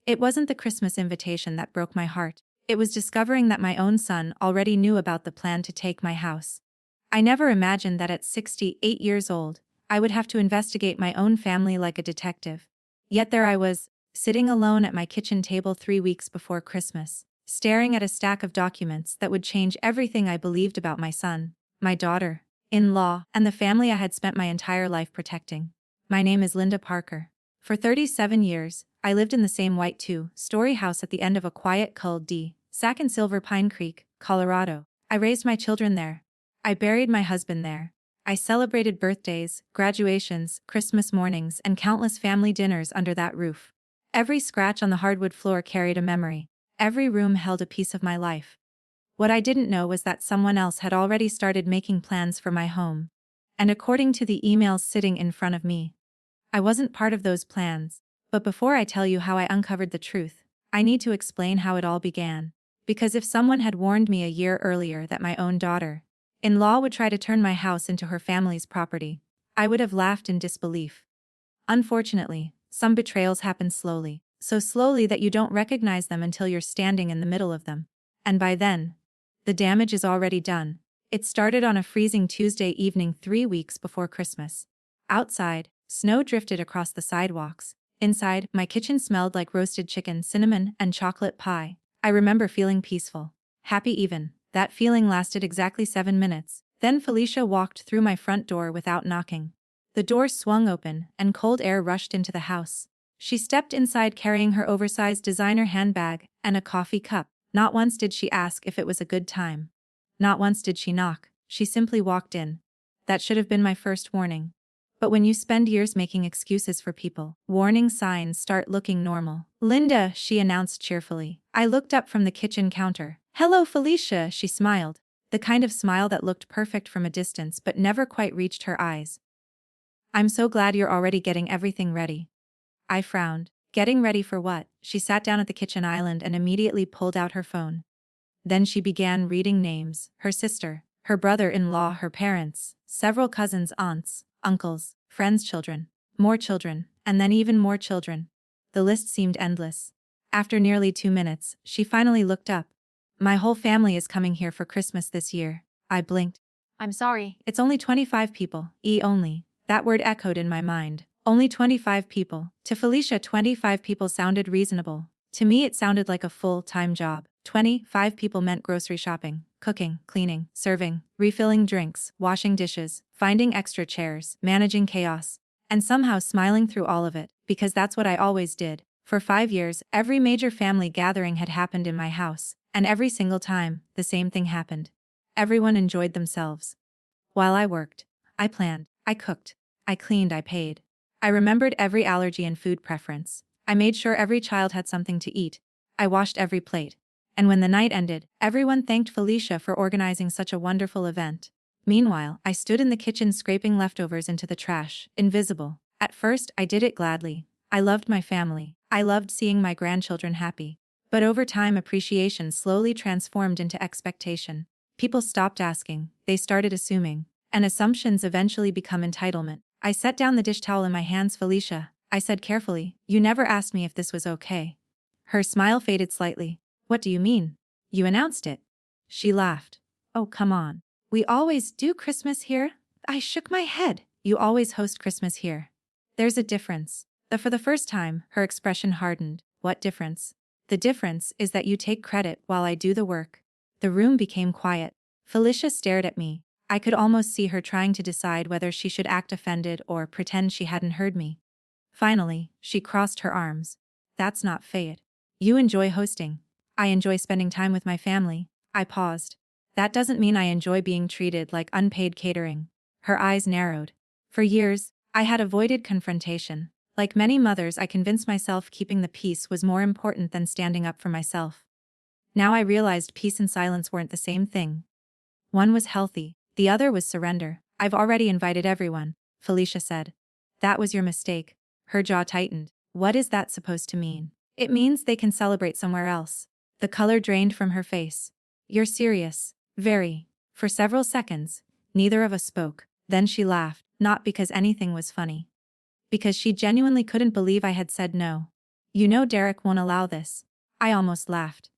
It wasn't the Christmas invitation that broke my heart. It was discovering that my own son already knew about the plan to take my house. I never imagined that at 68 years old, I would have to investigate my own family like a detective. Yet there I was, sitting alone at my kitchen table 3 weeks before Christmas, staring at a stack of documents that would change everything I believed about my son, my daughter-in-law, and the family I had spent my entire life protecting. My name is Linda Parker. For 37 years, I lived in the same white two-story house at the end of a quiet cul-de-sac in Silver Pine Creek, Colorado. I raised my children there. I buried my husband there. I celebrated birthdays, graduations, Christmas mornings, and countless family dinners under that roof. Every scratch on the hardwood floor carried a memory. Every room held a piece of my life. What I didn't know was that someone else had already started making plans for my home. And according to the emails sitting in front of me, I wasn't part of those plans. But before I tell you how I uncovered the truth, I need to explain how it all began. Because if someone had warned me a year earlier that my own daughter-in-law would try to turn my house into her family's property, I would have laughed in disbelief. Unfortunately, some betrayals happen slowly, so slowly that you don't recognize them until you're standing in the middle of them. And by then, the damage is already done. It started on a freezing Tuesday evening 3 weeks before Christmas. Outside, snow drifted across the sidewalks. Inside, my kitchen smelled like roasted chicken, cinnamon, and chocolate pie. I remember feeling peaceful, happy even. That feeling lasted exactly 7 minutes. Then Felicia walked through my front door without knocking. The door swung open, and cold air rushed into the house. She stepped inside carrying her oversized designer handbag and a coffee cup. Not once did she ask if it was a good time. Not once did she knock. She simply walked in. That should have been my first warning. But when you spend years making excuses for people, warning signs start looking normal. "Linda," she announced cheerfully. I looked up from the kitchen counter. "Hello, Felicia," she smiled. The kind of smile that looked perfect from a distance but never quite reached her eyes. "I'm so glad you're already getting everything ready." I frowned. Getting ready for what? She sat down at the kitchen island and immediately pulled out her phone. Then she began reading names: her sister, her brother-in-law, her parents, several cousins, aunts, uncles, friends' children, more children, and then even more children. The list seemed endless. After nearly 2 minutes, she finally looked up. "My whole family is coming here for Christmas this year." I blinked. I'm sorry. "It's only 25 people, only." That word echoed in my mind. Only 25 people. To Felicia, 25 people sounded reasonable. To me, it sounded like a full-time job. 25 people meant grocery shopping, cooking, cleaning, serving, refilling drinks, washing dishes, finding extra chairs, managing chaos, and somehow smiling through all of it, because that's what I always did. For 5 years, every major family gathering had happened in my house, and every single time, the same thing happened. Everyone enjoyed themselves. While I worked, I planned, I cooked, I cleaned, I paid. I remembered every allergy and food preference. I made sure every child had something to eat. I washed every plate. And when the night ended, everyone thanked Felicia for organizing such a wonderful event. Meanwhile, I stood in the kitchen scraping leftovers into the trash, invisible. At first, I did it gladly. I loved my family. I loved seeing my grandchildren happy. But over time, appreciation slowly transformed into expectation. People stopped asking, they started assuming. And assumptions eventually become entitlement. I set down the dish towel in my hands. "Felicia," I said carefully, "you never asked me if this was okay." Her smile faded slightly. "What do you mean? You announced it." She laughed. "Oh, come on. We always do Christmas here." I shook my head. "You always host Christmas here." "There's a difference." For the first time, her expression hardened. "What difference?" "The difference is that you take credit while I do the work." The room became quiet. Felicia stared at me. I could almost see her trying to decide whether she should act offended or pretend she hadn't heard me. Finally, she crossed her arms. "That's not fair. You enjoy hosting. I enjoy spending time with my family." I paused. "That doesn't mean I enjoy being treated like unpaid catering." Her eyes narrowed. For years, I had avoided confrontation. Like many mothers, I convinced myself keeping the peace was more important than standing up for myself. Now I realized peace and silence weren't the same thing. One was healthy, the other was surrender. "I've already invited everyone," Felicia said. "That was your mistake." Her jaw tightened. "What is that supposed to mean?" "It means they can celebrate somewhere else." The color drained from her face. "You're serious?" "Very." For several seconds, neither of us spoke. Then she laughed, not because anything was funny. Because she genuinely couldn't believe I had said no. You know Derek won't allow this. I almost laughed.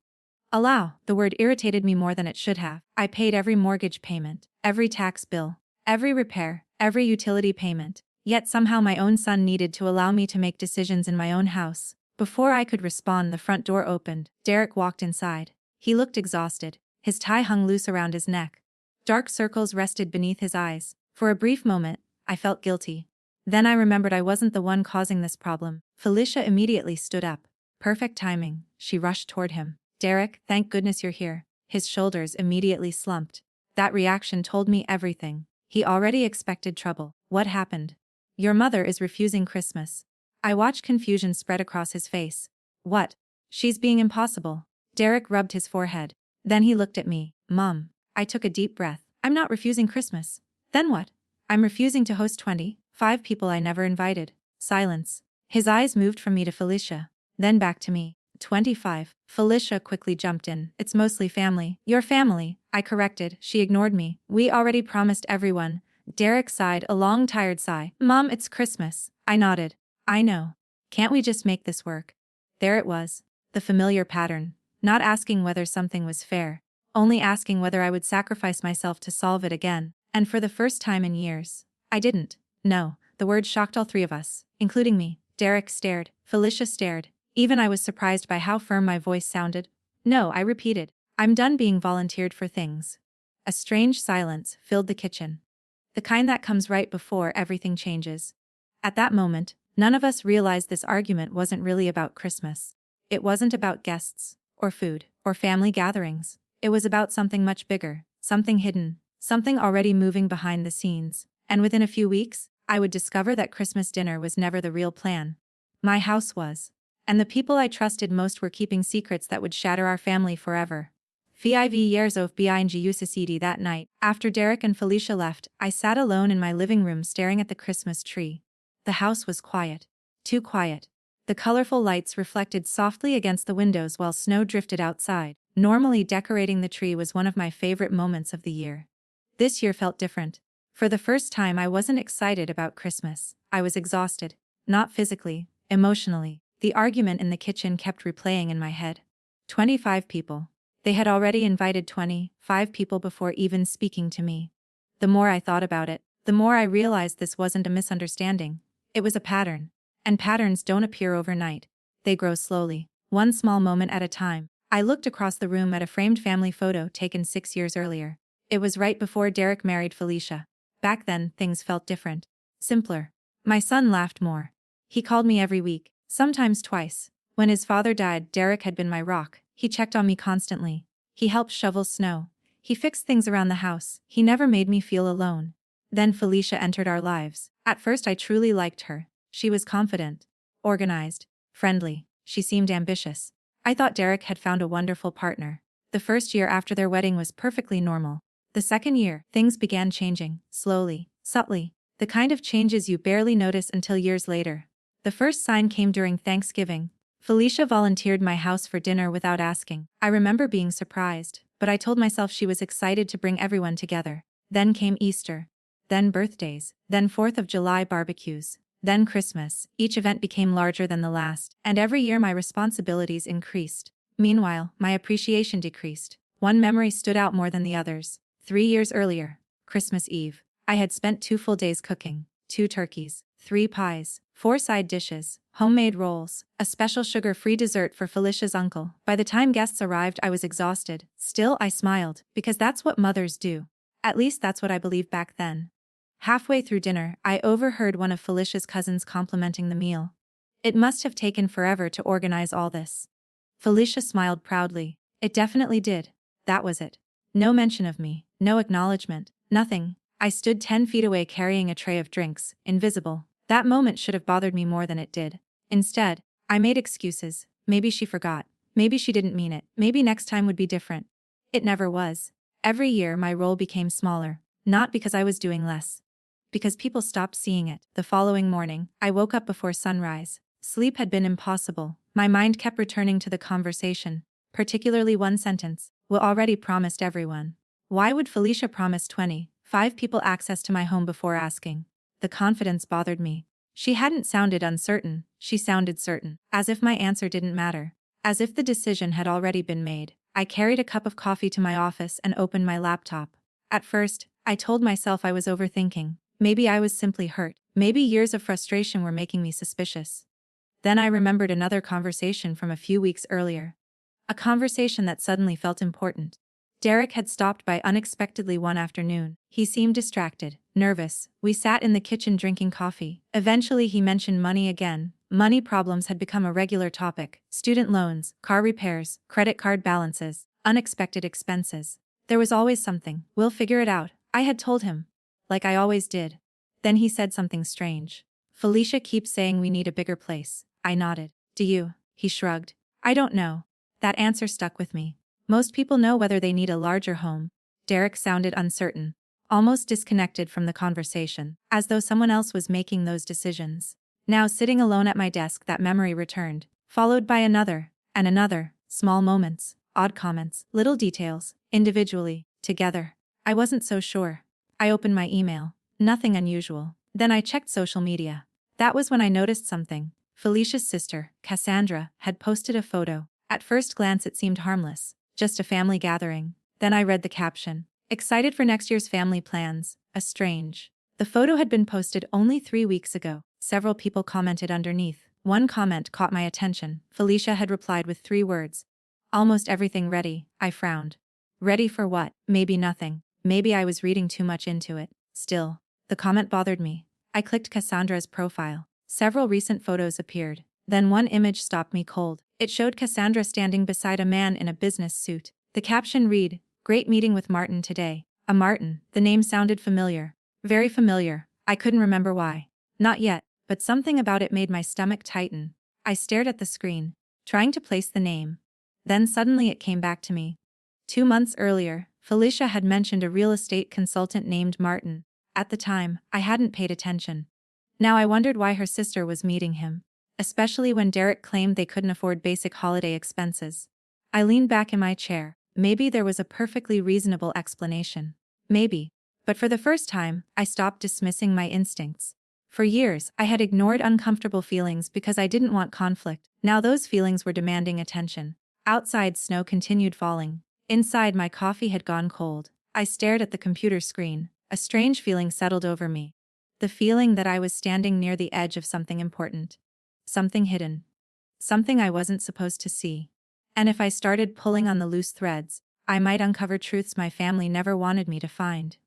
Allow, the word irritated me more than it should have. I paid every mortgage payment, every tax bill, every repair, every utility payment. Yet somehow my own son needed to allow me to make decisions in my own house. Before I could respond, the front door opened. Derek walked inside. He looked exhausted. His tie hung loose around his neck. Dark circles rested beneath his eyes. For a brief moment, I felt guilty. Then I remembered I wasn't the one causing this problem. Felicia immediately stood up. Perfect timing. She rushed toward him. Derek, thank goodness you're here. His shoulders immediately slumped. That reaction told me everything. He already expected trouble. What happened? Your mother is refusing Christmas. I watched confusion spread across his face. What? She's being impossible. Derek rubbed his forehead. Then he looked at me. Mom. I took a deep breath. I'm not refusing Christmas. Then what? I'm refusing to host 25 people I never invited. Silence. His eyes moved from me to Felicia. Then back to me. 25. Felicia quickly jumped in. It's mostly family. Your family, I corrected. She ignored me. We already promised everyone. Derek sighed a long tired sigh. Mom, it's Christmas. I nodded. I know. Can't we just make this work? There it was. The familiar pattern. Not asking whether something was fair. Only asking whether I would sacrifice myself to solve it again. And for the first time in years, I didn't. No. The word shocked all three of us, including me. Derek stared. Felicia stared. Even I was surprised by how firm my voice sounded. No, I repeated. I'm done being volunteered for things. A strange silence filled the kitchen. The kind that comes right before everything changes. At that moment, none of us realized this argument wasn't really about Christmas. It wasn't about guests, or food, or family gatherings. It was about something much bigger, something hidden, something already moving behind the scenes. And within a few weeks, I would discover that Christmas dinner was never the real plan. My house was. And the people I trusted most were keeping secrets that would shatter our family forever. 5 years of being UCCD that night. After Derek and Felicia left, I sat alone in my living room staring at the Christmas tree. The house was quiet. Too quiet. The colorful lights reflected softly against the windows while snow drifted outside. Normally, decorating the tree was one of my favorite moments of the year. This year felt different. For the first time, I wasn't excited about Christmas. I was exhausted. Not physically, emotionally. The argument in the kitchen kept replaying in my head. 25 people. They had already invited 25 people before even speaking to me. The more I thought about it, the more I realized this wasn't a misunderstanding. It was a pattern. And patterns don't appear overnight. They grow slowly, one small moment at a time. I looked across the room at a framed family photo taken 6 years earlier. It was right before Derek married Felicia. Back then, things felt different. Simpler. My son laughed more. He called me every week. Sometimes twice. When his father died, Derek had been my rock. He checked on me constantly. He helped shovel snow. He fixed things around the house. He never made me feel alone. Then Felicia entered our lives. At first I truly liked her. She was confident, organized, friendly. She seemed ambitious. I thought Derek had found a wonderful partner. The first year after their wedding was perfectly normal. The second year, things began changing, slowly, subtly. The kind of changes you barely notice until years later. The first sign came during Thanksgiving. Felicia volunteered my house for dinner without asking. I remember being surprised, but I told myself she was excited to bring everyone together. Then came Easter. Then birthdays. Then 4th of July barbecues. Then Christmas. Each event became larger than the last, and every year my responsibilities increased. Meanwhile, my appreciation decreased. One memory stood out more than the others. 3 years earlier, Christmas Eve. I had spent 2 full days cooking. 2 turkeys, 3 pies, 4 side dishes, homemade rolls, a special sugar-free dessert for Felicia's uncle. By the time guests arrived, I was exhausted. Still, I smiled, because that's what mothers do. At least that's what I believed back then. Halfway through dinner, I overheard one of Felicia's cousins complimenting the meal. It must have taken forever to organize all this. Felicia smiled proudly. It definitely did. That was it. No mention of me, no acknowledgement, nothing. I stood 10 feet away carrying a tray of drinks, invisible. That moment should have bothered me more than it did. Instead, I made excuses. Maybe she forgot. Maybe she didn't mean it. Maybe next time would be different. It never was. Every year my role became smaller. Not because I was doing less. Because people stopped seeing it. The following morning, I woke up before sunrise. Sleep had been impossible. My mind kept returning to the conversation, particularly one sentence. We already promised everyone. Why would Felicia promise 25 people access to my home before asking? The confidence bothered me. She hadn't sounded uncertain, she sounded certain, as if my answer didn't matter, as if the decision had already been made. I carried a cup of coffee to my office and opened my laptop. At first, I told myself I was overthinking. Maybe I was simply hurt. Maybe years of frustration were making me suspicious. Then I remembered another conversation from a few weeks earlier. A conversation that suddenly felt important. Derek had stopped by unexpectedly one afternoon. He seemed distracted, nervous. We sat in the kitchen drinking coffee. Eventually he mentioned money again. Money problems had become a regular topic. Student loans, car repairs, credit card balances, unexpected expenses. There was always something. We'll figure it out, I had told him. Like I always did. Then he said something strange. Felicia keeps saying we need a bigger place. I nodded. Do you? He shrugged. I don't know. That answer stuck with me. Most people know whether they need a larger home. Derek sounded uncertain, almost disconnected from the conversation, as though someone else was making those decisions. Now sitting alone at my desk, that memory returned, followed by another, and another, small moments, odd comments, little details, individually, together. I wasn't so sure. I opened my email. Nothing unusual. Then I checked social media. That was when I noticed something. Felicia's sister, Cassandra, had posted a photo. At first glance it seemed harmless. Just a family gathering. Then I read the caption. Excited for next year's family plans. A strange. The photo had been posted only 3 weeks ago. Several people commented underneath. One comment caught my attention. Felicia had replied with 3 words. Almost everything ready. I frowned. Ready for what? Maybe nothing. Maybe I was reading too much into it. Still, the comment bothered me. I clicked Cassandra's profile. Several recent photos appeared. Then one image stopped me cold. It showed Cassandra standing beside a man in a business suit. The caption read, "Great meeting with Martin today." A Martin, the name sounded familiar. Very familiar. I couldn't remember why. Not yet, but something about it made my stomach tighten. I stared at the screen, trying to place the name. Then suddenly it came back to me. 2 months earlier, Felicia had mentioned a real estate consultant named Martin. At the time, I hadn't paid attention. Now I wondered why her sister was meeting him. Especially when Derek claimed they couldn't afford basic holiday expenses. I leaned back in my chair. Maybe there was a perfectly reasonable explanation. Maybe. But for the first time, I stopped dismissing my instincts. For years, I had ignored uncomfortable feelings because I didn't want conflict. Now those feelings were demanding attention. Outside, snow continued falling. Inside, my coffee had gone cold. I stared at the computer screen. A strange feeling settled over me. The feeling that I was standing near the edge of something important. Something hidden. Something I wasn't supposed to see. And if I started pulling on the loose threads, I might uncover truths my family never wanted me to find.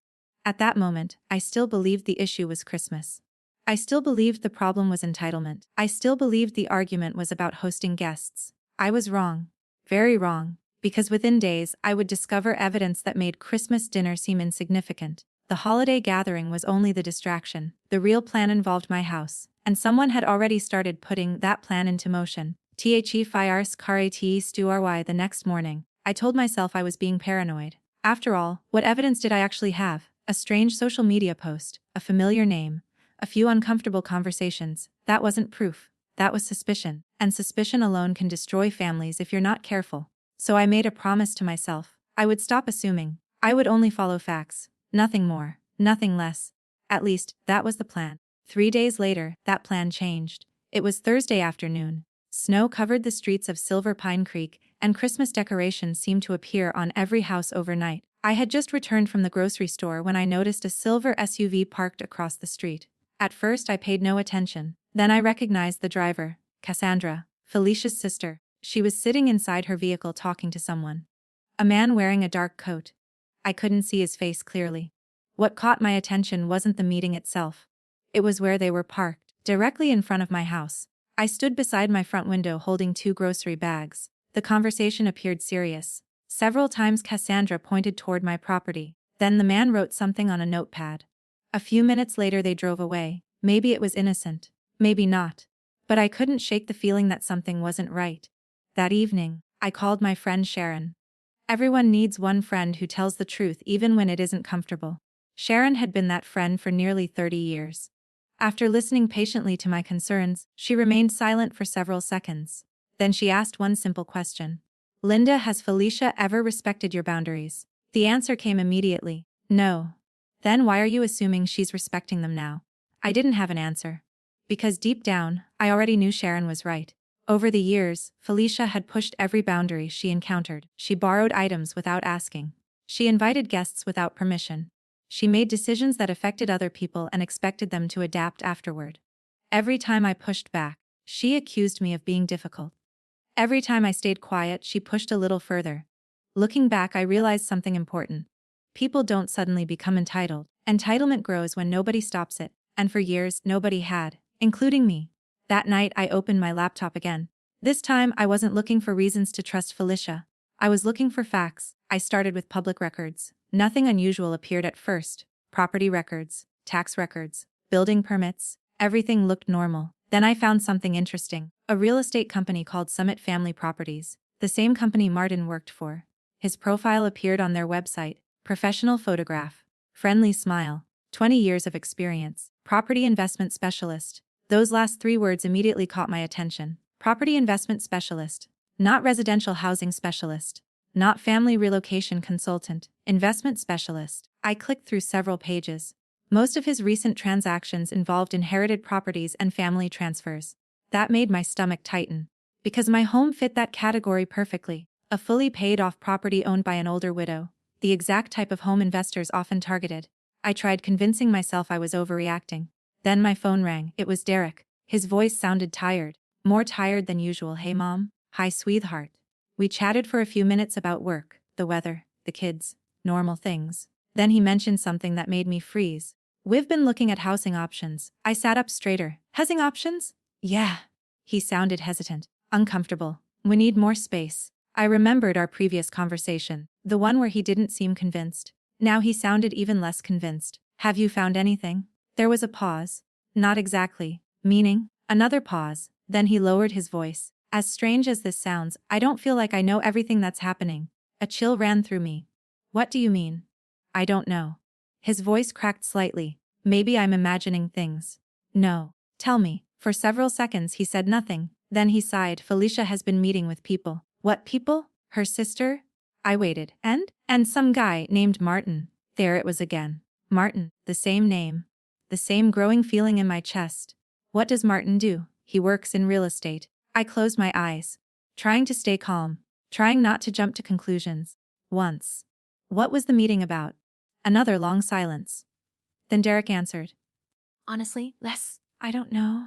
At that moment, I still believed the issue was Christmas. I still believed the problem was entitlement. I still believed the argument was about hosting guests. I was wrong. Very wrong. Because within days, I would discover evidence that made Christmas dinner seem insignificant. The holiday gathering was only the distraction. The real plan involved my house. And someone had already started putting that plan into motion. The fires karate stury the next morning. I told myself I was being paranoid. After all, what evidence did I actually have? A strange social media post, a familiar name, a few uncomfortable conversations. That wasn't proof. That was suspicion. And suspicion alone can destroy families if you're not careful. So I made a promise to myself. I would stop assuming. I would only follow facts. Nothing more. Nothing less. At least, that was the plan. 3 days later, that plan changed. It was Thursday afternoon. Snow covered the streets of Silver Pine Creek, and Christmas decorations seemed to appear on every house overnight. I had just returned from the grocery store when I noticed a silver SUV parked across the street. At first I paid no attention. Then I recognized the driver, Cassandra, Felicia's sister. She was sitting inside her vehicle talking to someone. A man wearing a dark coat. I couldn't see his face clearly. What caught my attention wasn't the meeting itself. It was where they were parked, directly in front of my house. I stood beside my front window holding 2 grocery bags. The conversation appeared serious. Several times Cassandra pointed toward my property. Then the man wrote something on a notepad. A few minutes later they drove away. Maybe it was innocent. Maybe not. But I couldn't shake the feeling that something wasn't right. That evening, I called my friend Sharon. Everyone needs one friend who tells the truth even when it isn't comfortable. Sharon had been that friend for nearly 30 years. After listening patiently to my concerns, she remained silent for several seconds. Then she asked one simple question. Linda, has Felicia ever respected your boundaries? The answer came immediately. No. Then why are you assuming she's respecting them now? I didn't have an answer. Because deep down, I already knew Sharon was right. Over the years, Felicia had pushed every boundary she encountered. She borrowed items without asking. She invited guests without permission. She made decisions that affected other people and expected them to adapt afterward. Every time I pushed back, she accused me of being difficult. Every time I stayed quiet, she pushed a little further. Looking back, I realized something important. People don't suddenly become entitled. Entitlement grows when nobody stops it, and for years, nobody had, including me. That night, I opened my laptop again. This time, I wasn't looking for reasons to trust Felicia. I was looking for facts. I started with public records. Nothing unusual appeared at first. Property records, tax records, building permits, everything looked normal. Then I found something interesting. A real estate company called Summit Family Properties, the same company Martin worked for. His profile appeared on their website. Professional photograph. Friendly smile. 20 years of experience. Property investment specialist. Those last 3 words immediately caught my attention. Property investment specialist. Not residential housing specialist. Not family relocation consultant. Investment specialist. I clicked through several pages. Most of his recent transactions involved inherited properties and family transfers. That made my stomach tighten. Because my home fit that category perfectly. A fully paid-off property owned by an older widow. The exact type of home investors often targeted. I tried convincing myself I was overreacting. Then my phone rang. It was Derek. His voice sounded tired. More tired than usual. Hey mom. Hi sweetheart. We chatted for a few minutes about work, the weather, the kids, normal things. Then he mentioned something that made me freeze. We've been looking at housing options. I sat up straighter. Housing options? Yeah. He sounded hesitant, uncomfortable. We need more space. I remembered our previous conversation, the one where he didn't seem convinced. Now he sounded even less convinced. Have you found anything? There was a pause. Not exactly. Meaning? Another pause. Then he lowered his voice. As strange as this sounds, I don't feel like I know everything that's happening. A chill ran through me. What do you mean? I don't know. His voice cracked slightly. Maybe I'm imagining things. No. Tell me. For several seconds he said nothing. Then he sighed. Felicia has been meeting with people. What people? Her sister? I waited. And some guy named Martin. There it was again. Martin. The same name. The same growing feeling in my chest. What does Martin do? He works in real estate. I closed my eyes, trying to stay calm, trying not to jump to conclusions. Once. What was the meeting about? Another long silence. Then Derek answered. Honestly, I don't know.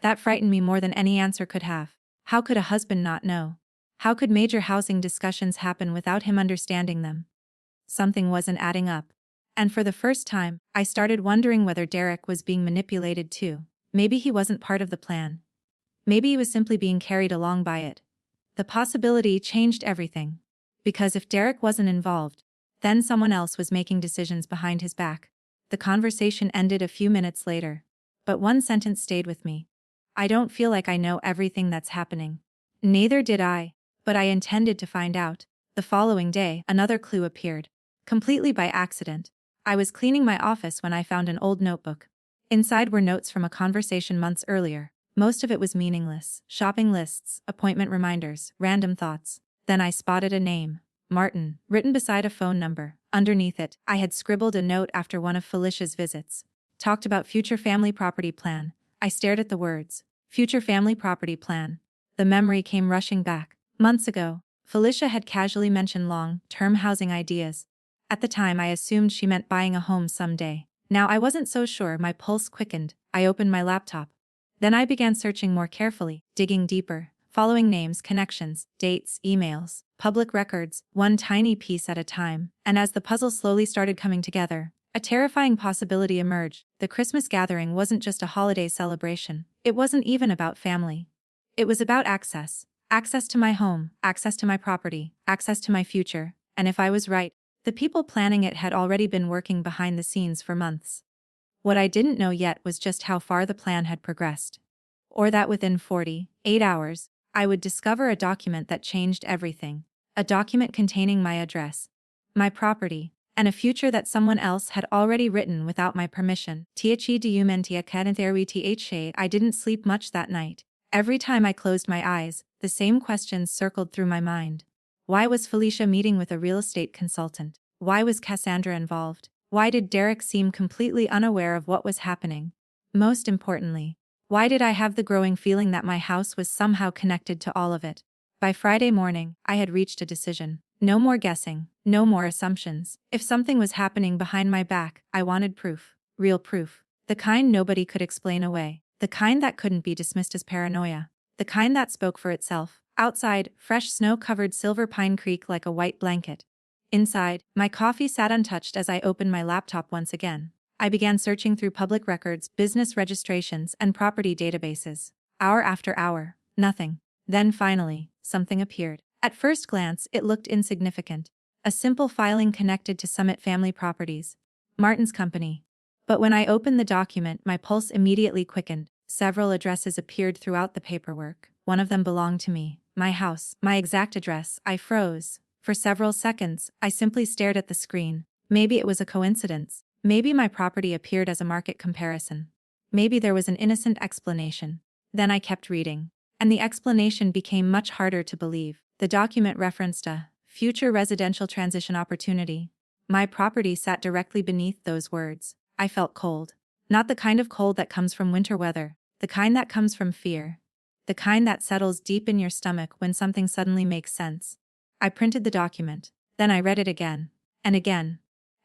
That frightened me more than any answer could have. How could a husband not know? How could major housing discussions happen without him understanding them? Something wasn't adding up. And for the first time, I started wondering whether Derek was being manipulated too. Maybe he wasn't part of the plan. Maybe he was simply being carried along by it. The possibility changed everything. Because if Derek wasn't involved, then someone else was making decisions behind his back. The conversation ended a few minutes later. But one sentence stayed with me. I don't feel like I know everything that's happening. Neither did I, but I intended to find out. The following day, another clue appeared. Completely by accident. I was cleaning my office when I found an old notebook. Inside were notes from a conversation months earlier. Most of it was meaningless. Shopping lists, appointment reminders, random thoughts. Then I spotted a name. Martin, written beside a phone number. Underneath it, I had scribbled a note after one of Felicia's visits. Talked about future family property plan. I stared at the words. Future family property plan. The memory came rushing back. Months ago, Felicia had casually mentioned long-term housing ideas. At the time I assumed she meant buying a home someday. Now I wasn't so sure. My pulse quickened. I opened my laptop. Then I began searching more carefully, digging deeper, following names, connections, dates, emails, public records, one tiny piece at a time. And as the puzzle slowly started coming together, a terrifying possibility emerged. The Christmas gathering wasn't just a holiday celebration. It wasn't even about family. It was about access. Access to my home, access to my property, access to my future. And if I was right, the people planning it had already been working behind the scenes for months. What I didn't know yet was just how far the plan had progressed. Or that within 48 hours, I would discover a document that changed everything. A document containing my address, my property, and a future that someone else had already written withot my permission. I didn't sleep much that night. Every time I closed my eyes, the same questions circled through my mind. Why was Felicia meeting with a real estate consultant? Why was Cassandra involved? Why did Derek seem completely unaware of what was happening? Most importantly, Why did I have the growing feeling that my house was somehow connected to all of it? By Friday morning, I had reached a decision. No more guessing, no more assumptions. If something was happening behind my back, I wanted proof. Real proof. The kind nobody could explain away. The kind that couldn't be dismissed as paranoia. The kind that spoke for itself. Outside, fresh snow covered Silver Pine Creek like a white blanket. Inside, my coffee sat untouched as I opened my laptop once again. I began searching through public records, business registrations, and property databases. Hour after hour, nothing. Then finally, something appeared. At first glance, it looked insignificant. A simple filing connected to Summit Family Properties, Martin's company. But when I opened the document, my pulse immediately quickened. Several addresses appeared throughout the paperwork. One of them belonged to me. My house, my exact address. I froze. For several seconds, I simply stared at the screen. Maybe it was a coincidence. Maybe my property appeared as a market comparison. Maybe there was an innocent explanation. Then I kept reading. And the explanation became much harder to believe. The document referenced a future residential transition opportunity. My property sat directly beneath those words. I felt cold. Not the kind of cold that comes from winter weather. The kind that comes from fear. The kind that settles deep in your stomach when something suddenly makes sense. I printed the document. Then I read it again. And again.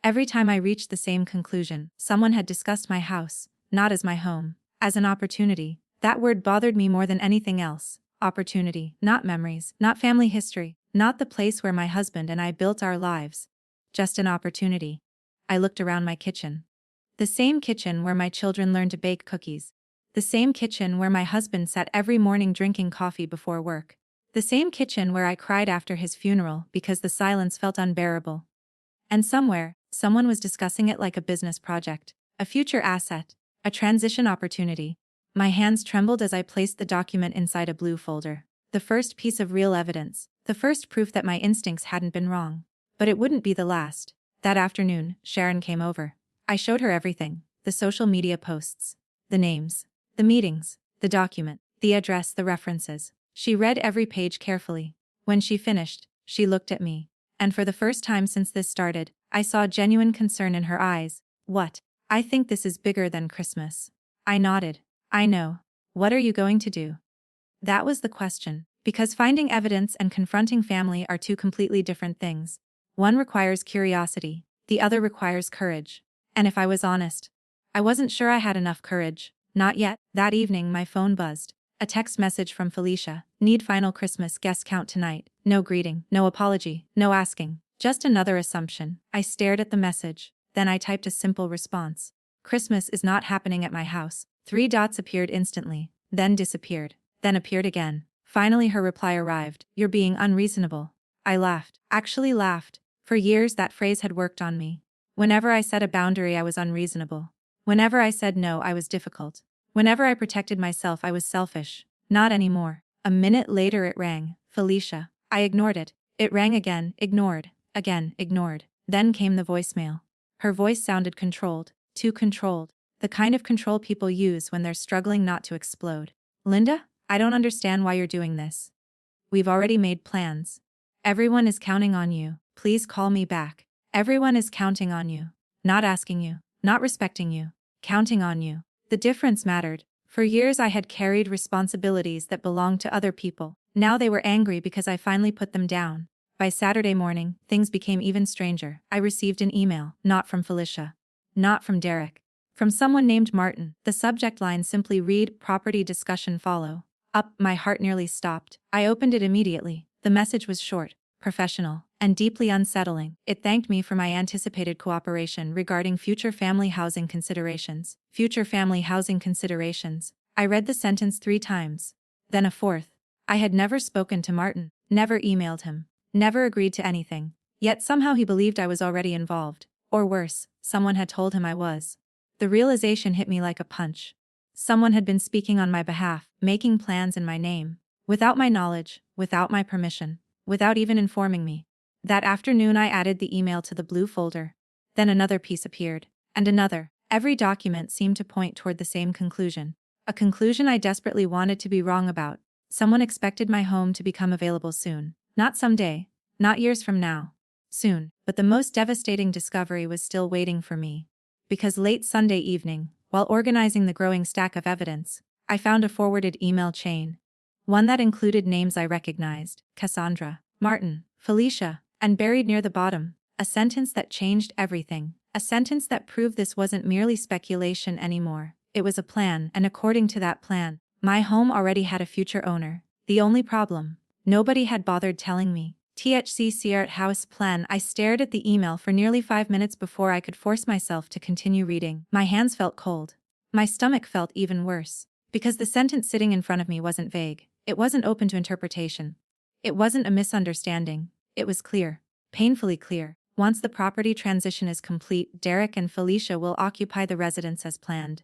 Every time I reached the same conclusion. Someone had discussed my house, not as my home, as an opportunity. That word bothered me more than anything else. Opportunity, not memories, not family history, not the place where my husband and I built our lives. Just an opportunity. I looked around my kitchen. The same kitchen where my children learned to bake cookies. The same kitchen where my husband sat every morning drinking coffee before work. The same kitchen where I cried after his funeral because the silence felt unbearable. And somewhere, someone was discussing it like a business project, a future asset, a transition opportunity. My hands trembled as I placed the document inside a blue folder. The first piece of real evidence, the first proof that my instincts hadn't been wrong. But it wouldn't be the last. That afternoon, Sharon came over. I showed her everything, the social media posts, the names, the meetings, the document, the address, the references. She read every page carefully. When she finished, she looked at me. And for the first time since this started, I saw genuine concern in her eyes. What? I think this is bigger than Christmas. I nodded. I know. What are you going to do? That was the question, because finding evidence and confronting family are two completely different things. One requires curiosity, the other requires courage. And if I was honest, I wasn't sure I had enough courage. Not yet. That evening my phone buzzed. A text message from Felicia. Need final Christmas guest count tonight. No greeting, no apology, no asking. Just another assumption. I stared at the message. Then I typed a simple response. Christmas is not happening at my house. 3 dots appeared instantly, then disappeared, then appeared again. Finally her reply arrived. You're being unreasonable. I laughed. Actually laughed. For years that phrase had worked on me. Whenever I set a boundary I was unreasonable. Whenever I said no I was difficult. Whenever I protected myself I was selfish. Not anymore. A minute later it rang. Felicia. I ignored it. It rang again, ignored. Again, ignored. Then came the voicemail. Her voice sounded controlled. Too controlled. The kind of control people use when they're struggling not to explode. Linda, I don't understand why you're doing this. We've already made plans. Everyone is counting on you. Please call me back. Everyone is counting on you. Not asking you. Not respecting you. Counting on you. The difference mattered. For years I had carried responsibilities that belonged to other people. Now they were angry because I finally put them down. By Saturday morning, things became even stranger. I received an email, not from Felicia. Not from Derek. From someone named Martin. The subject line simply read, property discussion follow. Up, my heart nearly stopped. I opened it immediately. The message was short, professional, and deeply unsettling. It thanked me for my anticipated cooperation regarding future family housing considerations. Future family housing considerations. I read the sentence 3 times. Then a 4th. I had never spoken to Martin, never emailed him, never agreed to anything. Yet somehow he believed I was already involved. Or worse, someone had told him I was. The realization hit me like a punch. Someone had been speaking on my behalf, making plans in my name. Without my knowledge, without my permission, without even informing me. That afternoon I added the email to the blue folder. Then another piece appeared. And another. Every document seemed to point toward the same conclusion. A conclusion I desperately wanted to be wrong about. Someone expected my home to become available soon. Not someday. Not years from now. Soon. But the most devastating discovery was still waiting for me. Because late Sunday evening, while organizing the growing stack of evidence, I found a forwarded email chain. One that included names I recognized: Cassandra, Martin, Felicia, and buried near the bottom, a sentence that changed everything. A sentence that proved this wasn't merely speculation anymore. It was a plan, and according to that plan, my home already had a future owner. The only problem: nobody had bothered telling me. THC Sierra House Plan. I stared at the email for nearly 5 minutes before I could force myself to continue reading. My hands felt cold. My stomach felt even worse. Because the sentence sitting in front of me wasn't vague. It wasn't open to interpretation. It wasn't a misunderstanding. It was clear. Painfully clear. Once the property transition is complete, Derek and Felicia will occupy the residence as planned.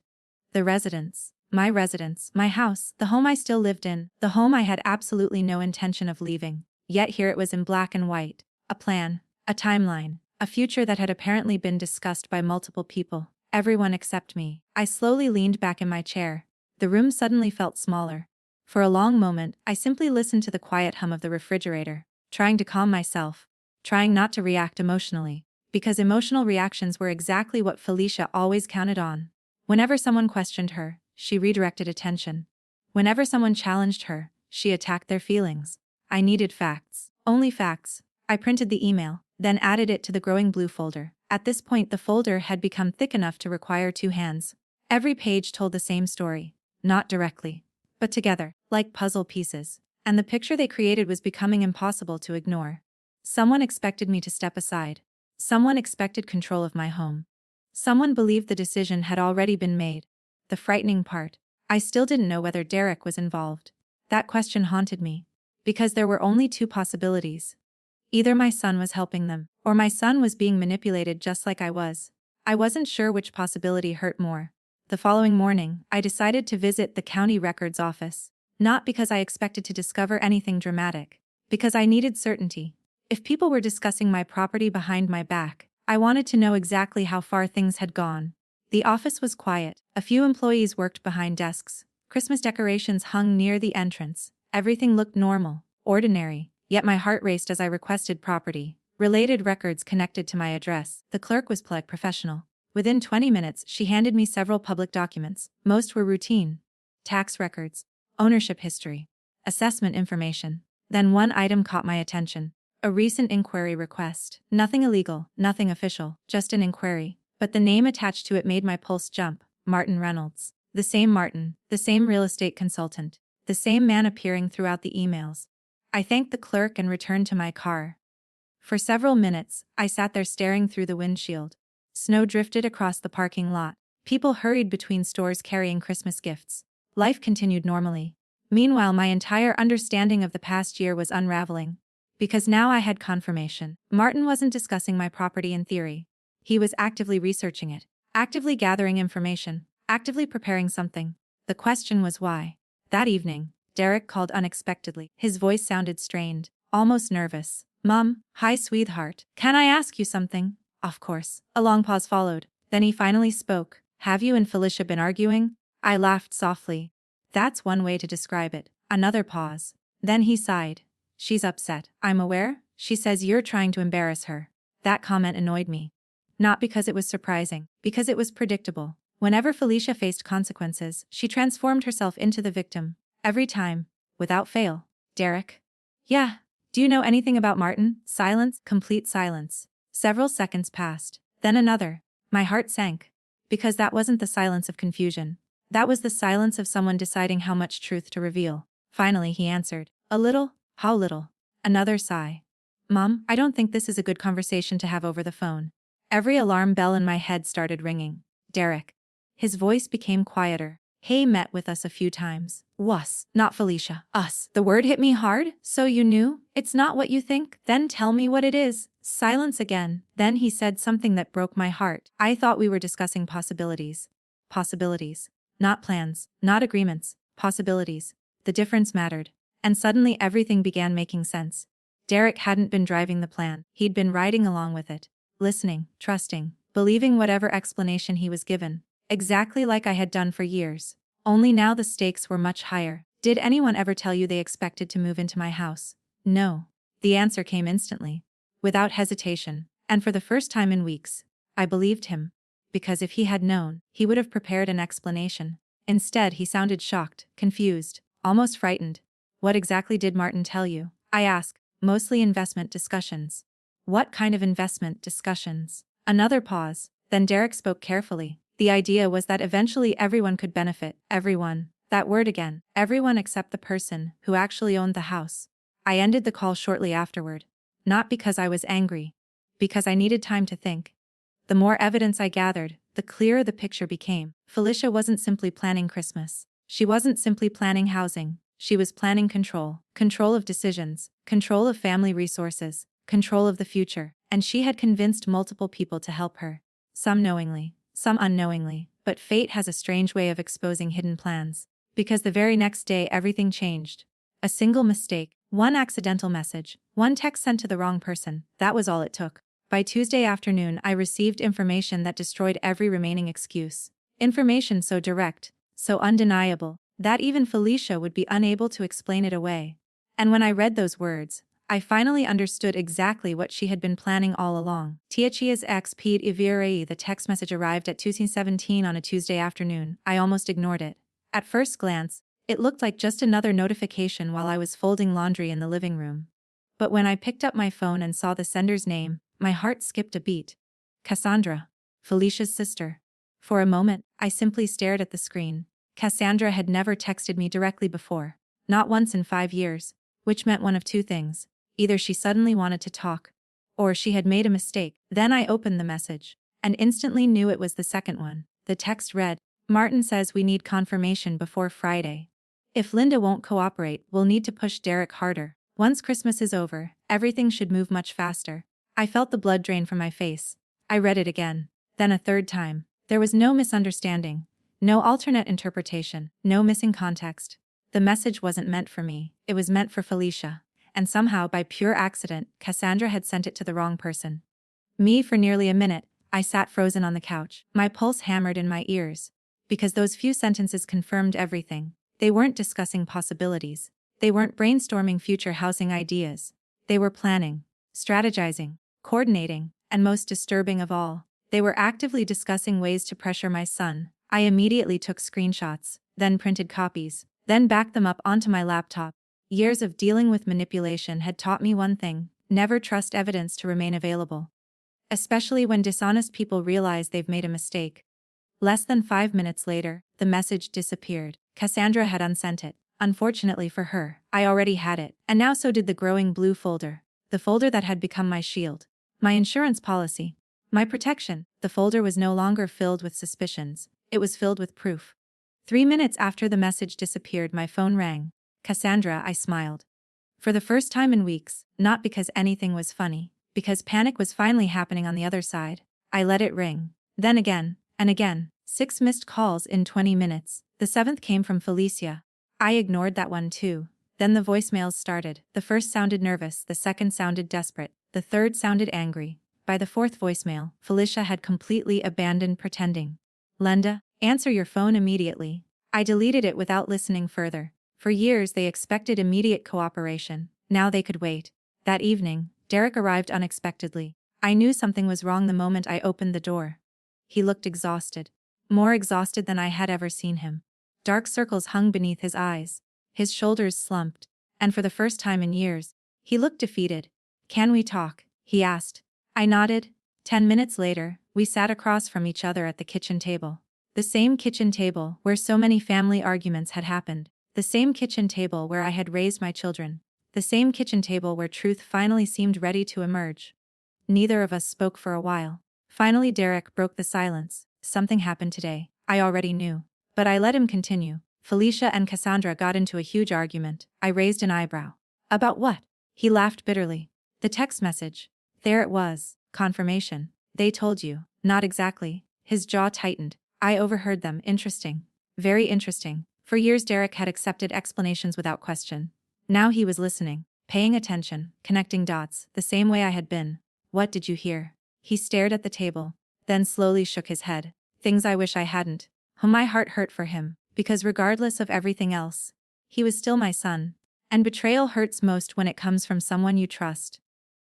The residence. My house, the home I still lived in, the home I had absolutely no intention of leaving. Yet here it was in black and white. A plan, a timeline, a future that had apparently been discussed by multiple people. Everyone except me. I slowly leaned back in my chair. The room suddenly felt smaller. For a long moment, I simply listened to the quiet hum of the refrigerator, trying to calm myself, trying not to react emotionally, because emotional reactions were exactly what Felicia always counted on. Whenever someone questioned her, she redirected attention. Whenever someone challenged her, she attacked their feelings. I needed facts. Only facts. I printed the email, then added it to the growing blue folder. At this point, the folder had become thick enough to require 2 hands. Every page told the same story. Not directly, but together, like puzzle pieces. And the picture they created was becoming impossible to ignore. Someone expected me to step aside. Someone expected control of my home. Someone believed the decision had already been made. The frightening part: I still didn't know whether Derek was involved. That question haunted me. Because there were only 2 possibilities. Either my son was helping them, or my son was being manipulated just like I was. I wasn't sure which possibility hurt more. The following morning, I decided to visit the county records office. Not because I expected to discover anything dramatic. Because I needed certainty. If people were discussing my property behind my back, I wanted to know exactly how far things had gone. The office was quiet. A few employees worked behind desks. Christmas decorations hung near the entrance. Everything looked normal, ordinary, yet my heart raced as I requested property-related records connected to my address. The clerk was professional. Within 20 minutes, she handed me several public documents. Most were routine: tax records, ownership history, assessment information. Then one item caught my attention: a recent inquiry request. Nothing illegal, nothing official, just an inquiry. But the name attached to it made my pulse jump: Martin Reynolds. The same Martin, the same real estate consultant, the same man appearing throughout the emails. I thanked the clerk and returned to my car. For several minutes, I sat there staring through the windshield. Snow drifted across the parking lot. People hurried between stores carrying Christmas gifts. Life continued normally. Meanwhile, my entire understanding of the past year was unraveling. Because now I had confirmation. Martin wasn't discussing my property in theory. He was actively researching it, actively gathering information, actively preparing something. The question was why. That evening, Derek called unexpectedly. His voice sounded strained, almost nervous. "Mom, hi sweetheart. Can I ask you something?" Of course. A long pause followed. Then he finally spoke. "Have you and Felicia been arguing?" I laughed softly. That's one way to describe it. Another pause. Then he sighed. "She's upset. I'm aware. She says you're trying to embarrass her." That comment annoyed me. Not because it was surprising, because it was predictable. Whenever Felicia faced consequences, she transformed herself into the victim. Every time. Without fail. "Derek?" "Yeah. Do you know anything about Martin?" Silence, complete silence. Several seconds passed. Then another. My heart sank. Because that wasn't the silence of confusion. That was the silence of someone deciding how much truth to reveal. Finally he answered. "A little." "How little?" Another sigh. "Mom, I don't think this is a good conversation to have over the phone." Every alarm bell in my head started ringing. "Derek." His voice became quieter. "Hay met with us a few times." "Us, not Felicia. Us." The word hit me hard. "So you knew? It's not what you think? Then tell me what it is." Silence again. Then he said something that broke my heart. "I thought we were discussing possibilities." Possibilities. Not plans, not agreements. Possibilities. The difference mattered. And suddenly everything began making sense. Derek hadn't been driving the plan. He'd been riding along with it. Listening, trusting, believing whatever explanation he was given. Exactly like I had done for years. Only now the stakes were much higher. "Did anyone ever tell you they expected to move into my house?" "No." The answer came instantly. Without hesitation. And for the first time in weeks, I believed him. Because if he had known, he would have prepared an explanation. Instead, he sounded shocked, confused, almost frightened. What exactly did Martin tell you? I asked. Mostly investment discussions. What kind of investment discussions? Another pause. Then Derek spoke carefully. The idea was that eventually everyone could benefit. Everyone. That word again. Everyone except the person who actually owned the house. I ended the call shortly afterward. Not because I was angry. Because I needed time to think. The more evidence I gathered, the clearer the picture became. Felicia wasn't simply planning Christmas. She wasn't simply planning housing. She was planning control. Control of decisions, control of family resources, control of the future, and she had convinced multiple people to help her. Some knowingly, some unknowingly, but fate has a strange way of exposing hidden plans. Because the very next day everything changed. A single mistake, one accidental message, one text sent to the wrong person, that was all it took. By Tuesday afternoon I received information that destroyed every remaining excuse. Information so direct, so undeniable, that even Felicia would be unable to explain it away. And when I read those words, I finally understood exactly what she had been planning all along. Tiachia's ex Pete Ivirei. The text message arrived at 2:17 on a Tuesday afternoon. I almost ignored it. At first glance, it looked like just another notification while I was folding laundry in the living room. But when I picked up my phone and saw the sender's name, my heart skipped a beat. Cassandra. Felicia's sister. For a moment, I simply stared at the screen. Cassandra had never texted me directly before. Not once in 5 years. Which meant one of two things. Either she suddenly wanted to talk, or she had made a mistake. Then I opened the message, and instantly knew it was the second one. The text read, Martin says we need confirmation before Friday. If Linda won't cooperate, we'll need to push Derek harder. Once Christmas is over, everything should move much faster. I felt the blood drain from my face. I read it again. Then a third time. There was no misunderstanding. No alternate interpretation. No missing context. The message wasn't meant for me. It was meant for Felicia. And somehow, by pure accident, Cassandra had sent it to the wrong person. For nearly a minute, I sat frozen on the couch. My pulse hammered in my ears. Because those few sentences confirmed everything. They weren't discussing possibilities. They weren't brainstorming future housing ideas. They were planning, strategizing, coordinating, and most disturbing of all, they were actively discussing ways to pressure my son. I immediately took screenshots, then printed copies, then backed them up onto my laptop. Years of dealing with manipulation had taught me one thing: never trust evidence to remain available. Especially when dishonest people realize they've made a mistake. Less than 5 minutes later, the message disappeared. Cassandra had unsent it. Unfortunately for her, I already had it, and now so did the growing blue folder. The folder that had become my shield. My insurance policy. My protection. The folder was no longer filled with suspicions. It was filled with proof. 3 minutes after the message disappeared, my phone rang. Cassandra, I smiled. For the first time in weeks, not because anything was funny, because panic was finally happening on the other side. I let it ring. Then again, and again. 6 missed calls in 20 minutes. The 7th came from Felicia. I ignored that one too. Then the voicemails started. The first sounded nervous, the second sounded desperate, the third sounded angry. By the 4th voicemail, Felicia had completely abandoned pretending. Linda, answer your phone immediately. I deleted it without listening further. For years they expected immediate cooperation. Now they could wait. That evening, Derek arrived unexpectedly. I knew something was wrong the moment I opened the door. He looked exhausted. More exhausted than I had ever seen him. Dark circles hung beneath his eyes. His shoulders slumped. And for the first time in years, he looked defeated. Can we talk? He asked. I nodded. 10 minutes later, we sat across from each other at the kitchen table. The same kitchen table where so many family arguments had happened. The same kitchen table where I had raised my children. The same kitchen table where truth finally seemed ready to emerge. Neither of us spoke for a while. Finally Derek broke the silence. Something happened today. I already knew. But I let him continue. Felicia and Cassandra got into a huge argument. I raised an eyebrow. About what? He laughed bitterly. The text message. There it was. Confirmation. They told you. Not exactly. His jaw tightened. I overheard them. Interesting. Very interesting. For years Derek had accepted explanations without question. Now he was listening, paying attention, connecting dots, the same way I had been. What did you hear? He stared at the table, then slowly shook his head. Things I wish I hadn't. My heart hurt for him, because regardless of everything else, he was still my son. And betrayal hurts most when it comes from someone you trust.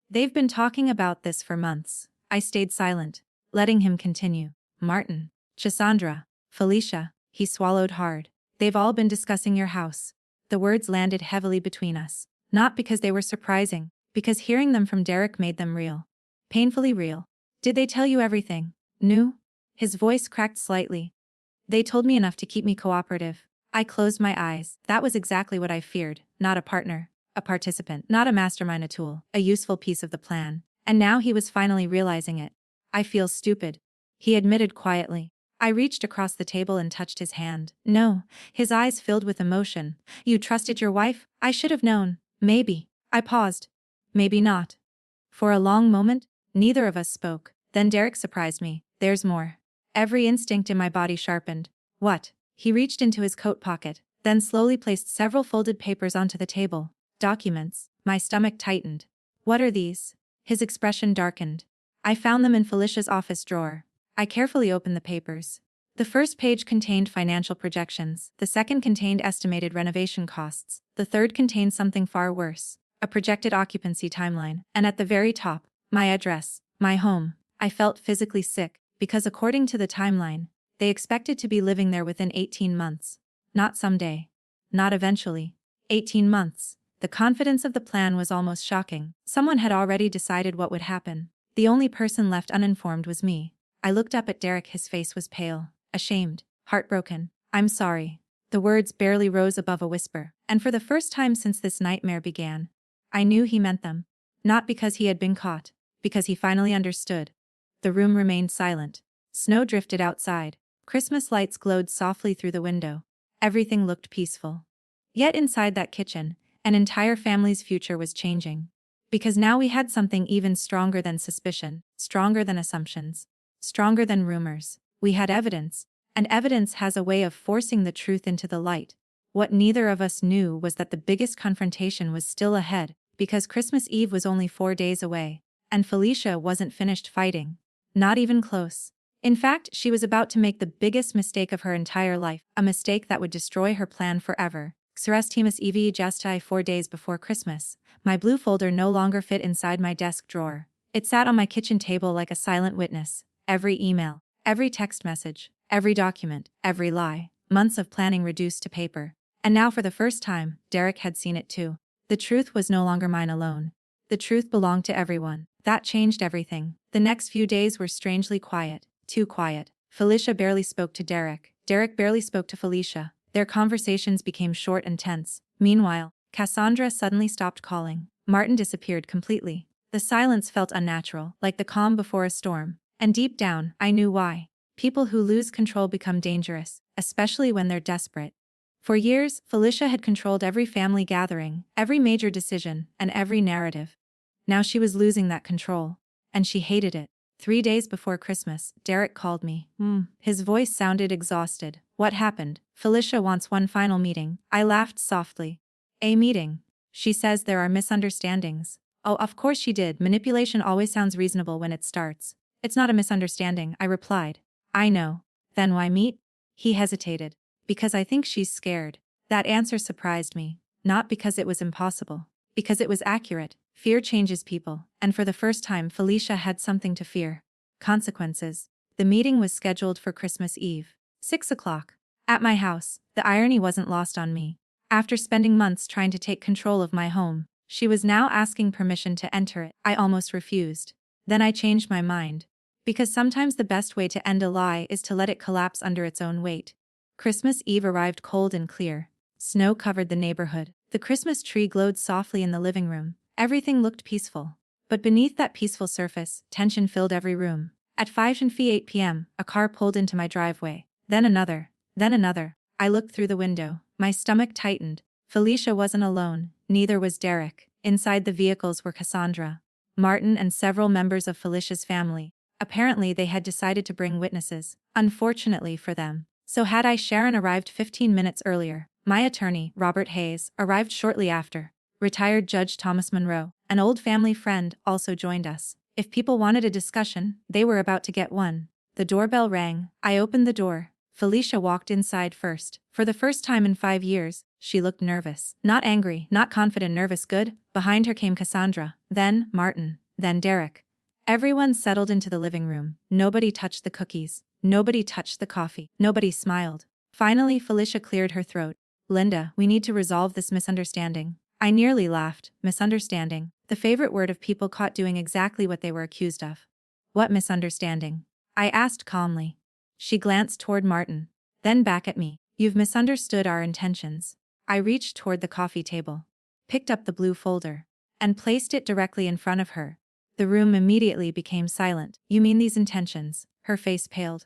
They've been talking about this for months. I stayed silent, letting him continue. Martin, Cassandra, Felicia. He swallowed hard. They've all been discussing your house. The words landed heavily between us. Not because they were surprising, because hearing them from Derek made them real. Painfully real. Did they tell you everything? New? His voice cracked slightly. They told me enough to keep me cooperative. I closed my eyes. That was exactly what I feared. Not a partner. A participant. Not a mastermind, a tool. A useful piece of the plan. And now he was finally realizing it. I feel stupid. He admitted quietly. I reached across the table and touched his hand. No. His eyes filled with emotion. You trusted your wife? I should have known. Maybe. I paused. Maybe not. For a long moment, neither of us spoke. Then Derek surprised me. There's more. Every instinct in my body sharpened. What? He reached into his coat pocket, then slowly placed several folded papers onto the table. Documents. My stomach tightened. What are these? His expression darkened. I found them in Felicia's office drawer. I carefully opened the papers. The first page contained financial projections, the second contained estimated renovation costs, the third contained something far worse, a projected occupancy timeline, and at the very top, my address, my home. I felt physically sick, because according to the timeline, they expected to be living there within 18 months. Not someday. Not eventually. 18 months. The confidence of the plan was almost shocking. Someone had already decided what would happen. The only person left uninformed was me. I looked up at Derek. His face was pale, ashamed, heartbroken. I'm sorry. The words barely rose above a whisper, and for the first time since this nightmare began, I knew he meant them. Not because he had been caught, because he finally understood. The room remained silent. Snow drifted outside. Christmas lights glowed softly through the window. Everything looked peaceful. Yet inside that kitchen, an entire family's future was changing. Because now we had something even stronger than suspicion, stronger than assumptions, stronger than rumors. We had evidence, and evidence has a way of forcing the truth into the light. What neither of us knew was that the biggest confrontation was still ahead, because Christmas Eve was only 4 days away, and Felicia wasn't finished fighting. Not even close. In fact, she was about to make the biggest mistake of her entire life, a mistake that would destroy her plan forever. Xerestimus Evi Gestai 4 days before Christmas. My blue folder no longer fit inside my desk drawer. It sat on my kitchen table like a silent witness. Every email, every text message, every document, every lie. Months of planning reduced to paper. And now for the first time, Derek had seen it too. The truth was no longer mine alone. The truth belonged to everyone. That changed everything. The next few days were strangely quiet. Too quiet. Felicia barely spoke to Derek. Derek barely spoke to Felicia. Their conversations became short and tense. Meanwhile, Cassandra suddenly stopped calling. Martin disappeared completely. The silence felt unnatural, like the calm before a storm. And deep down, I knew why. People who lose control become dangerous, especially when they're desperate. For years, Felicia had controlled every family gathering, every major decision, and every narrative. Now she was losing that control. And she hated it. 3 days before Christmas, Derek called me. His voice sounded exhausted. What happened? Felicia wants one final meeting. I laughed softly. A meeting? She says there are misunderstandings. Oh, of course she did. Manipulation always sounds reasonable when it starts. It's not a misunderstanding, I replied. I know. Then why meet? He hesitated. Because I think she's scared. That answer surprised me. Not because it was impossible. Because it was accurate. Fear changes people, and for the first time Felicia had something to fear. Consequences. The meeting was scheduled for Christmas Eve. 6 o'clock. At my house. The irony wasn't lost on me. After spending months trying to take control of my home, she was now asking permission to enter it. I almost refused. Then I changed my mind. Because sometimes the best way to end a lie is to let it collapse under its own weight. Christmas Eve arrived cold and clear. Snow covered the neighborhood. The Christmas tree glowed softly in the living room. Everything looked peaceful. But beneath that peaceful surface, tension filled every room. At 5:08 p.m., a car pulled into my driveway. Then another. Then another. I looked through the window. My stomach tightened. Felicia wasn't alone. Neither was Derek. Inside the vehicles were Cassandra, Martin, and several members of Felicia's family. Apparently they had decided to bring witnesses. Unfortunately for them. So had I. Sharon arrived 15 minutes earlier. My attorney, Robert Hayes, arrived shortly after. Retired Judge Thomas Monroe, an old family friend, also joined us. If people wanted a discussion, they were about to get one. The doorbell rang. I opened the door. Felicia walked inside first. For the first time in 5 years, she looked nervous. Not angry, not confident, nervous. Good. Behind her came Cassandra. Then Martin. Then Derek. Everyone settled into the living room. Nobody touched the cookies. Nobody touched the coffee. Nobody smiled. Finally, Felicia cleared her throat. Linda, we need to resolve this misunderstanding. I nearly laughed. Misunderstanding. The favorite word of people caught doing exactly what they were accused of. What misunderstanding? I asked calmly. She glanced toward Martin, then back at me. You've misunderstood our intentions. I reached toward the coffee table, picked up the blue folder, and placed it directly in front of her. The room immediately became silent. You mean these intentions? Her face paled.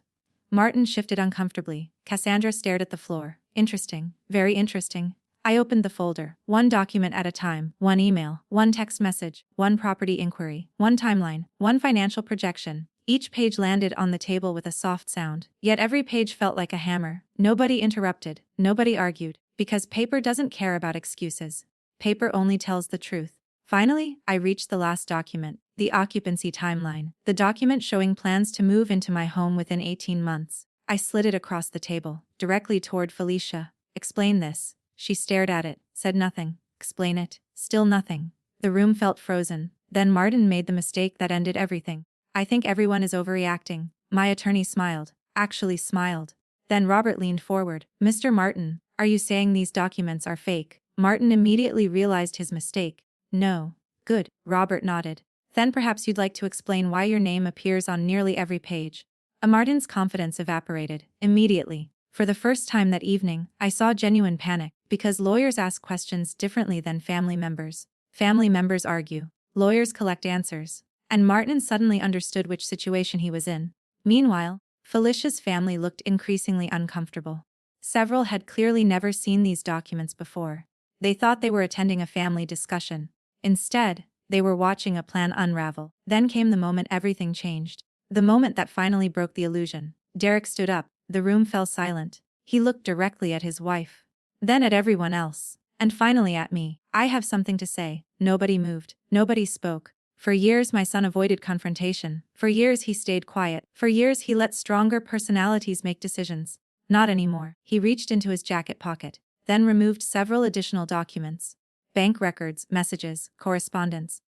Martin shifted uncomfortably. Cassandra stared at the floor. Interesting. Very interesting. I opened the folder, one document at a time, one email, one text message, one property inquiry, one timeline, one financial projection. Each page landed on the table with a soft sound, yet every page felt like a hammer. Nobody interrupted, nobody argued, because paper doesn't care about excuses. Paper only tells the truth. Finally, I reached the last document, the occupancy timeline, the document showing plans to move into my home within 18 months. I slid it across the table, directly toward Felicia. Explain this. She stared at it, said nothing. Explain it. Still nothing. The room felt frozen. Then Martin made the mistake that ended everything. I think everyone is overreacting. My attorney smiled. Actually smiled. Then Robert leaned forward. Mr. Martin, are you saying these documents are fake? Martin immediately realized his mistake. No. Good. Robert nodded. Then perhaps you'd like to explain why your name appears on nearly every page. Martin's confidence evaporated. Immediately. For the first time that evening, I saw genuine panic, because lawyers ask questions differently than family members. Family members argue. Lawyers collect answers. And Martin suddenly understood which situation he was in. Meanwhile, Felicia's family looked increasingly uncomfortable. Several had clearly never seen these documents before. They thought they were attending a family discussion. Instead, they were watching a plan unravel. Then came the moment everything changed. The moment that finally broke the illusion. Derek stood up. The room fell silent. He looked directly at his wife, then at everyone else, and finally at me. I have something to say. Nobody moved. Nobody spoke. For years my son avoided confrontation. For years he stayed quiet. For years he let stronger personalities make decisions. Not anymore. He reached into his jacket pocket, then removed several additional documents. Bank records, messages, correspondence.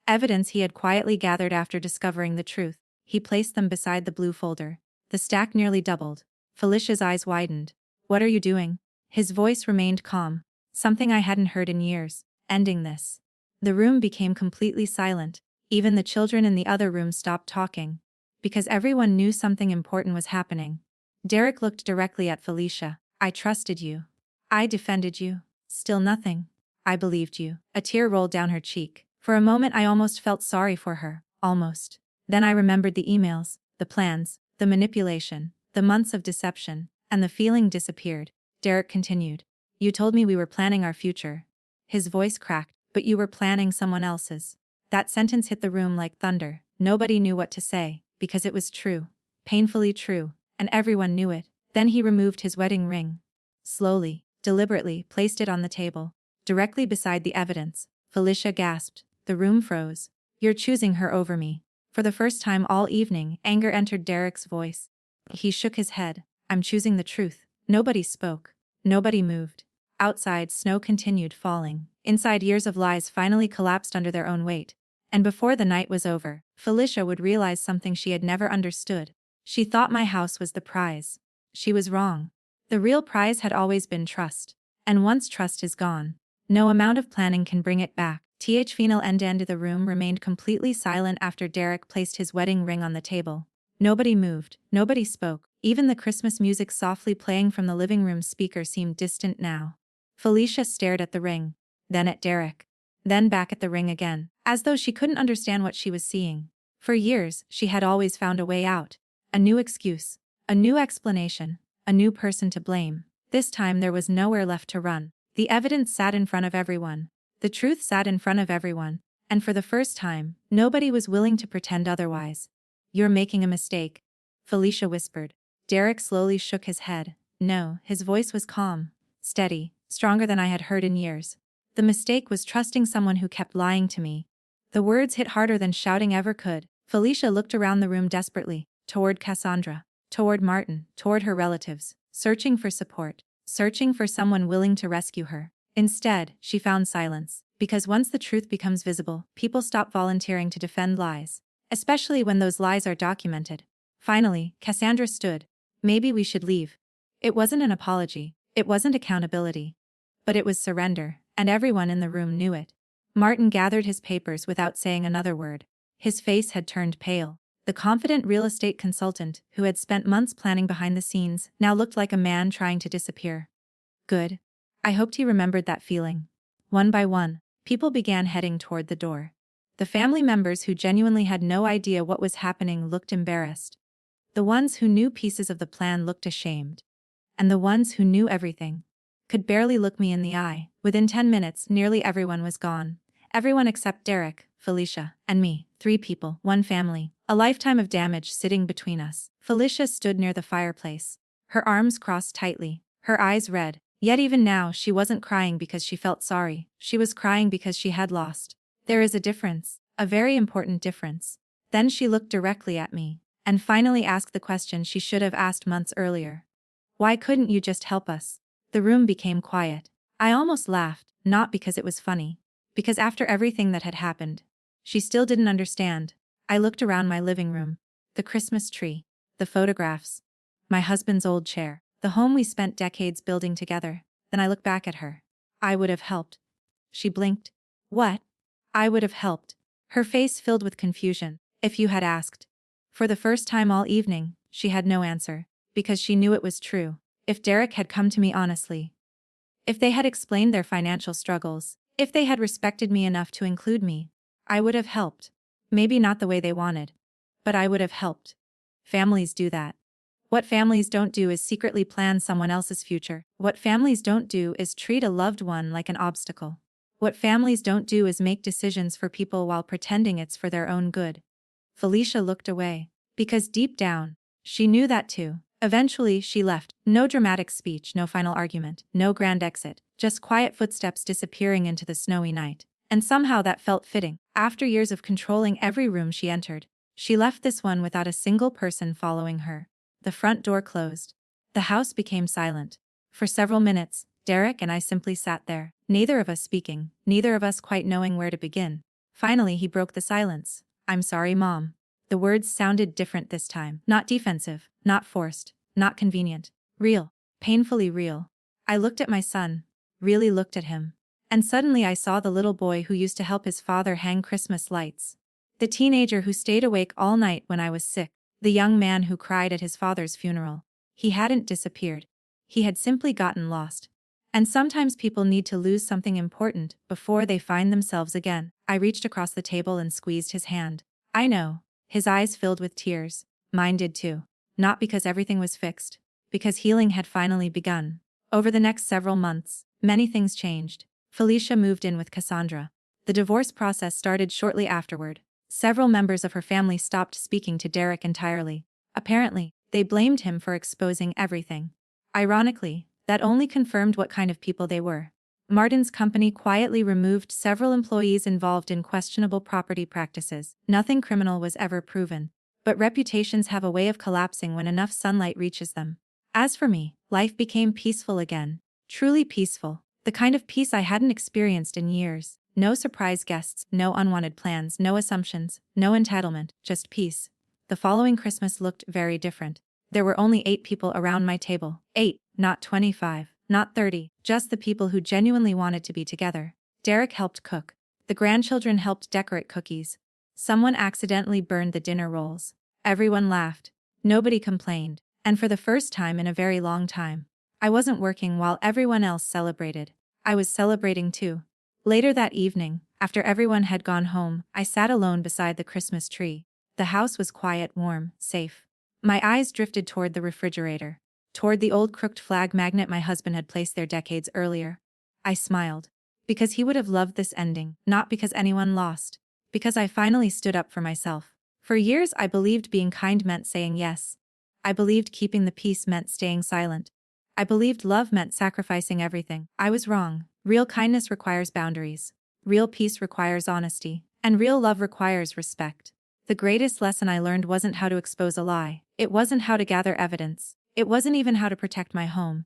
Evidence he had quietly gathered after discovering the truth. He placed them beside the blue folder. The stack nearly doubled. Felicia's eyes widened. What are you doing? His voice remained calm. Something I hadn't heard in years. Ending this. The room became completely silent. Even the children in the other room stopped talking. Because everyone knew something important was happening. Derek looked directly at Felicia. I trusted you. I defended you. Still nothing. I believed you. A tear rolled down her cheek. For a moment I almost felt sorry for her. Almost. Then I remembered the emails, the plans, the manipulation, the months of deception, and the feeling disappeared. Derek continued. You told me we were planning our future. His voice cracked. But you were planning someone else's. That sentence hit the room like thunder. Nobody knew what to say, because it was true. Painfully true, and everyone knew it. Then he removed his wedding ring. Slowly, deliberately, placed it on the table, directly beside the evidence. Felicia gasped. The room froze. You're choosing her over me. For the first time all evening, anger entered Derek's voice. He shook his head. I'm choosing the truth. Nobody spoke. Nobody moved. Outside, snow continued falling. Inside, years of lies finally collapsed under their own weight. And before the night was over, Felicia would realize something she had never understood. She thought my house was the prize. She was wrong. The real prize had always been trust. And once trust is gone, no amount of planning can bring it back. Final end of the room remained completely silent after Derek placed his wedding ring on the table. Nobody moved. Nobody spoke. Even the Christmas music softly playing from the living room speaker seemed distant now. Felicia stared at the ring, then at Derek, then back at the ring again, as though she couldn't understand what she was seeing. For years, she had always found a way out. A new excuse, a new explanation, a new person to blame. This time there was nowhere left to run. The evidence sat in front of everyone. The truth sat in front of everyone. And for the first time, nobody was willing to pretend otherwise. You're making a mistake, Felicia whispered. Derek slowly shook his head. No, his voice was calm, steady, stronger than I had heard in years. The mistake was trusting someone who kept lying to me. The words hit harder than shouting ever could. Felicia looked around the room desperately, toward Cassandra, toward Martin, toward her relatives, searching for support, searching for someone willing to rescue her. Instead, she found silence, because once the truth becomes visible, people stop volunteering to defend lies, especially when those lies are documented. Finally, Cassandra stood. Maybe we should leave. It wasn't an apology. It wasn't accountability. But it was surrender, and everyone in the room knew it. Martin gathered his papers without saying another word. His face had turned pale. The confident real estate consultant, who had spent months planning behind the scenes, now looked like a man trying to disappear. Good. I hoped he remembered that feeling. One by one, people began heading toward the door. The family members who genuinely had no idea what was happening looked embarrassed. The ones who knew pieces of the plan looked ashamed. And the ones who knew everything could barely look me in the eye. Within 10 minutes, nearly everyone was gone. Everyone except Derek, Felicia, and me. 3 people, 1 family. A lifetime of damage sitting between us. Felicia stood near the fireplace. Her arms crossed tightly, her eyes red. Yet even now she wasn't crying because she felt sorry. She was crying because she had lost. There is a difference. A very important difference. Then she looked directly at me, and finally asked the question she should have asked months earlier. Why couldn't you just help us? The room became quiet. I almost laughed, not because it was funny, because after everything that had happened, she still didn't understand. I looked around my living room. The Christmas tree. The photographs. My husband's old chair. The home we spent decades building together. Then I looked back at her. I would have helped. She blinked. What? I would have helped. Her face filled with confusion. If you had asked. For the first time all evening, she had no answer, because she knew it was true. If Derek had come to me honestly, if they had explained their financial struggles, if they had respected me enough to include me, I would have helped. Maybe not the way they wanted, but I would have helped. Families do that. What families don't do is secretly plan someone else's future. What families don't do is treat a loved one like an obstacle. What families don't do is make decisions for people while pretending it's for their own good. Felicia looked away, because deep down, she knew that too. Eventually, she left. No dramatic speech, no final argument, no grand exit, just quiet footsteps disappearing into the snowy night. And somehow that felt fitting. After years of controlling every room she entered, she left this one without a single person following her. The front door closed. The house became silent. For several minutes, Derek and I simply sat there, neither of us speaking, neither of us quite knowing where to begin. Finally, he broke the silence. I'm sorry, Mom. The words sounded different this time. Not defensive, not forced, not convenient. Real. Painfully real. I looked at my son, really looked at him. And suddenly I saw the little boy who used to help his father hang Christmas lights. The teenager who stayed awake all night when I was sick. The young man who cried at his father's funeral. He hadn't disappeared. He had simply gotten lost. And sometimes people need to lose something important before they find themselves again. I reached across the table and squeezed his hand. I know. His eyes filled with tears. Mine did too. Not because everything was fixed, because healing had finally begun. Over the next several months, many things changed. Felicia moved in with Cassandra. The divorce process started shortly afterward. Several members of her family stopped speaking to Derek entirely. Apparently, they blamed him for exposing everything. Ironically, that only confirmed what kind of people they were. Martin's company quietly removed several employees involved in questionable property practices. Nothing criminal was ever proven, but reputations have a way of collapsing when enough sunlight reaches them. As for me, life became peaceful again. Truly peaceful. The kind of peace I hadn't experienced in years. No surprise guests, no unwanted plans, no assumptions, no entitlement, just peace. The following Christmas looked very different. There were only 8 people around my table. 8, not 25, not 30, just the people who genuinely wanted to be together. Derek helped cook. The grandchildren helped decorate cookies. Someone accidentally burned the dinner rolls. Everyone laughed. Nobody complained. And for the first time in a very long time, I wasn't working while everyone else celebrated. I was celebrating too. Later that evening, after everyone had gone home, I sat alone beside the Christmas tree. The house was quiet, warm, safe. My eyes drifted toward the refrigerator, toward the old crooked flag magnet my husband had placed there decades earlier. I smiled. Because he would have loved this ending, not because anyone lost. Because I finally stood up for myself. For years I believed being kind meant saying yes. I believed keeping the peace meant staying silent. I believed love meant sacrificing everything. I was wrong. Real kindness requires boundaries. Real peace requires honesty. And real love requires respect. The greatest lesson I learned wasn't how to expose a lie. It wasn't how to gather evidence. It wasn't even how to protect my home.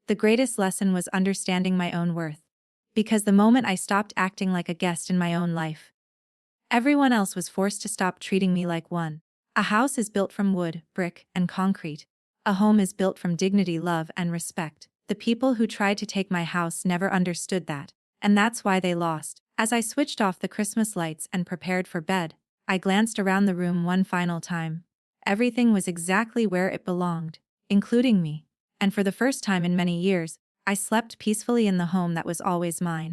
The greatest lesson was understanding my own worth. Because the moment I stopped acting like a guest in my own life, everyone else was forced to stop treating me like one. A house is built from wood, brick, and concrete. A home is built from dignity, love, and respect. The people who tried to take my house never understood that. And that's why they lost. As I switched off the Christmas lights and prepared for bed, I glanced around the room one final time. Everything was exactly where it belonged, including me. And for the first time in many years, I slept peacefully in the home that was always mine.